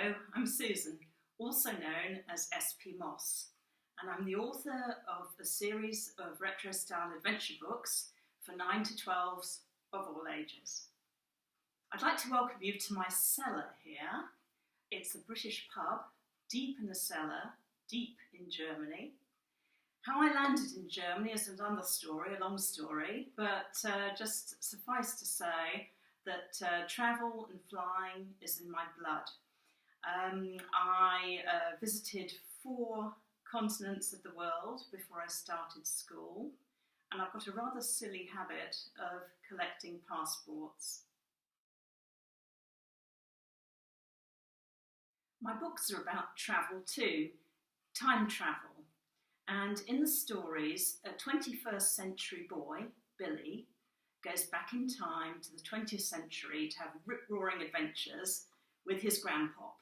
Hello, I'm Susan, also known as SP Moss, and I'm the author of a series of retro-style adventure books for 9 to 12s of all ages. I'd like to welcome you to my cellar here. It's a British pub, deep in the cellar, deep in Germany. How I landed in Germany is another story, a long story, but just suffice to say that travel and flying is in my blood. I visited 4 continents of the world before I started school, and I've got a rather silly habit of collecting passports. My books are about travel too, time travel, and in the stories, a 21st century boy, Billy, goes back in time to the 20th century to have rip-roaring adventures with his grandpop,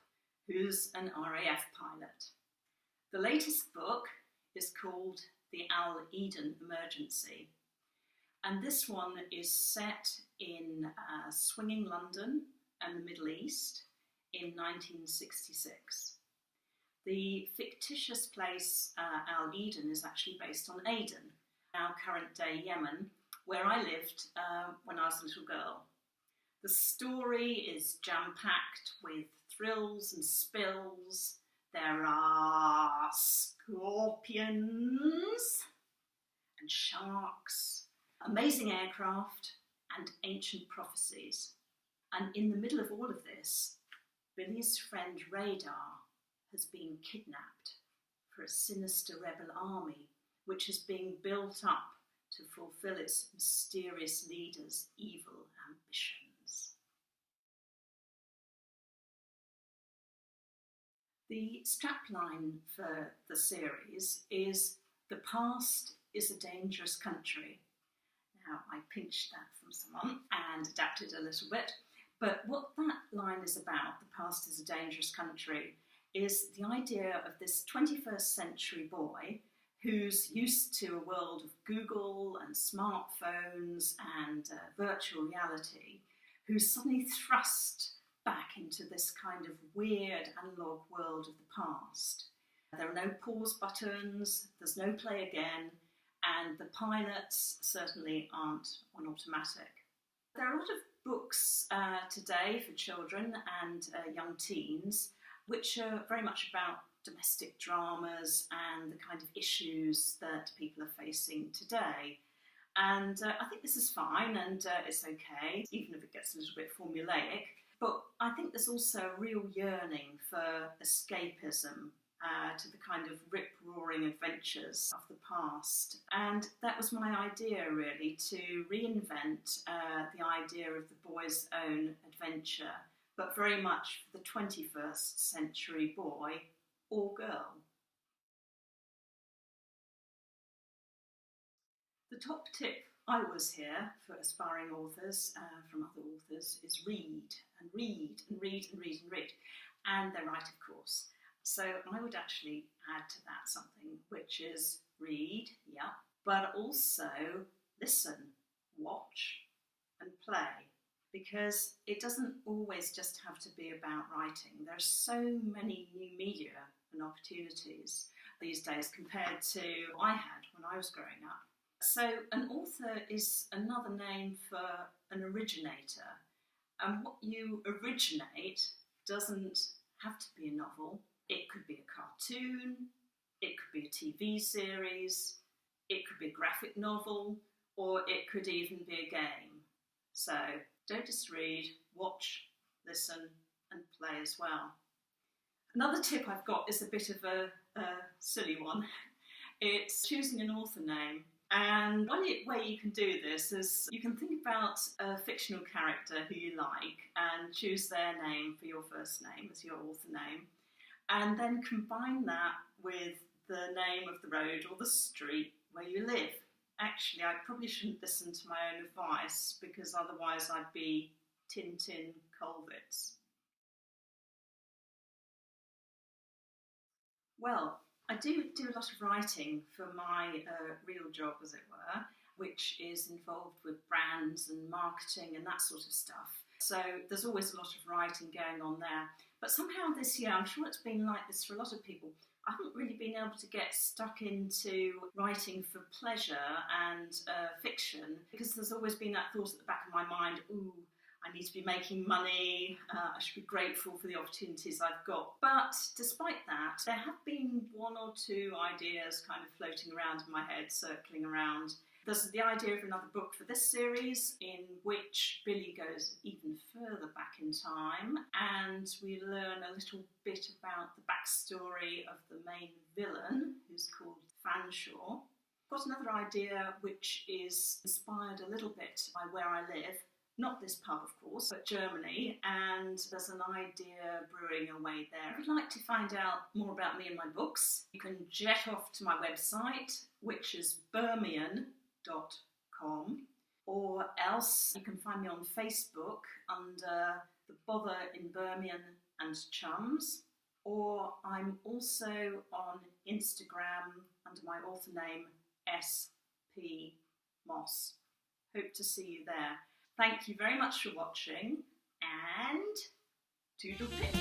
who's an RAF pilot. The latest book is called The Al Eden Emergency, and this one is set in swinging London and the Middle East in 1966. The fictitious place Al Eden is actually based on Aden, now current-day Yemen, where I lived when I was a little girl. The story is jam-packed with thrills and spills. There are scorpions and sharks, amazing aircraft and ancient prophecies. And in the middle of all of this, Billy's friend Radar has been kidnapped for a sinister rebel army which is being built up to fulfill its mysterious leader's evil ambitions. The strapline for the series is "The past is a dangerous country." Now, I pinched that from someone and adapted a little bit, but what that line is about, "The past is a dangerous country," is the idea of this 21st century boy who's used to a world of Google and smartphones and virtual reality, who's suddenly thrust back into this kind of weird analog world of the past. There are no pause buttons, there's no play again, and the pilots certainly aren't on automatic. There are a lot of books today for children and young teens which are very much about domestic dramas and the kind of issues that people are facing today. And I think this is fine and it's okay, even if it gets a little bit formulaic. But I think there's also a real yearning for escapism to the kind of rip-roaring adventures of the past. And that was my idea, really, to reinvent the idea of the boy's own adventure, but very much for the 21st century boy or girl. The top tip I always hear for aspiring authors from other authors is read and read and read and read and read. And they're right, of course. So I would actually add to that something which is read, yeah, but also listen, watch and play. Because it doesn't always just have to be about writing. There are so many new media and opportunities these days compared to what I had when I was growing up. So an author is another name for an originator. And what you originate doesn't have to be a novel. It could be a cartoon, it could be a TV series, it could be a graphic novel, or it could even be a game. So don't just read, watch, listen, and play as well. Another tip I've got is a bit of a silly one. It's choosing an author name. And one way you can do this is you can think about a fictional character who you like and choose their name for your first name as your author name. And then combine that with the name of the road or the street where you live. Actually, I probably shouldn't listen to my own advice because otherwise I'd be Tintin Colvitts. Well, I do a lot of writing for my real job, as it were, which is involved with brands and marketing and that sort of stuff. So there's always a lot of writing going on there. But somehow this year, I'm sure it's been like this for a lot of people, I haven't really been able to get stuck into writing for pleasure and fiction, because there's always been that thought at the back of my mind, ooh, I need to be making money, I should be grateful for the opportunities I've got. But despite that, there have been one or two ideas kind of floating around in my head, circling around. There's the idea of another book for this series in which Billy goes even further back in time and we learn a little bit about the backstory of the main villain, who's called Fanshawe. I've got another idea which is inspired a little bit by where I live. Not this pub, of course, but Germany, and there's an idea brewing away there. If you'd like to find out more about me and my books, you can jet off to my website, which is Burmeon.com, or else you can find me on Facebook under The Bother in Burmeon and Chums, or I'm also on Instagram under my author name S.P. Moss. Hope to see you there. Thank you very much for watching, and toodle pip.